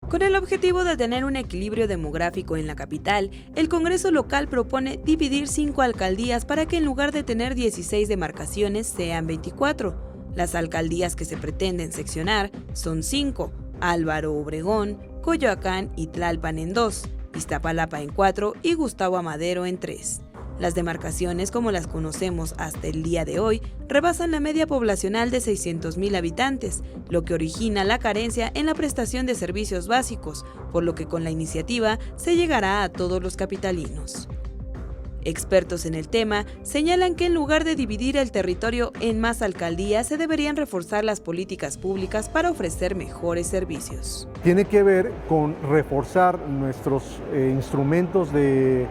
Con el objetivo de tener un equilibrio demográfico en la capital, el Congreso local propone dividir 5 alcaldías para que en lugar de tener 16 demarcaciones sean 24. Las alcaldías que se pretenden seccionar son 5, Álvaro Obregón, Coyoacán y Tlalpan en 2, Iztapalapa en 4 y Gustavo Amadero en 3. Las demarcaciones, como las conocemos hasta el día de hoy, rebasan la media poblacional de 600,000 habitantes, lo que origina la carencia en la prestación de servicios básicos, por lo que con la iniciativa se llegará a todos los capitalinos. Expertos en el tema señalan que en lugar de dividir el territorio en más alcaldías, se deberían reforzar las políticas públicas para ofrecer mejores servicios. Tiene que ver con reforzar nuestros instrumentos de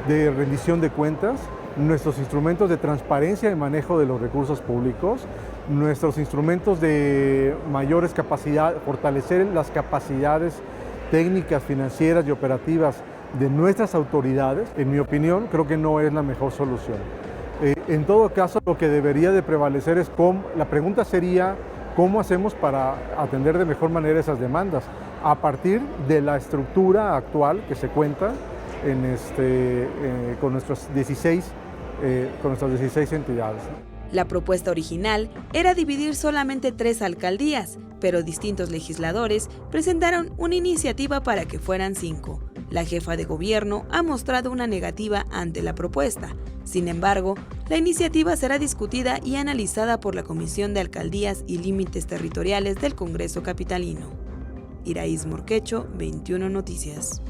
rendición de cuentas, nuestros instrumentos de transparencia y manejo de los recursos públicos, nuestros instrumentos de mayores capacidades, fortalecer las capacidades técnicas, financieras y operativas de nuestras autoridades. En mi opinión, creo que no es la mejor solución. En todo caso, lo que debería de prevalecer es la pregunta sería cómo hacemos para atender de mejor manera esas demandas a partir de la estructura actual que se cuenta con nuestras 16 entidades. La propuesta original era dividir solamente 3 alcaldías, pero distintos legisladores presentaron una iniciativa para que fueran 5. La jefa de gobierno ha mostrado una negativa ante la propuesta. Sin embargo, la iniciativa será discutida y analizada por la Comisión de Alcaldías y Límites Territoriales del Congreso Capitalino. Iraíz Morquecho, 21 Noticias.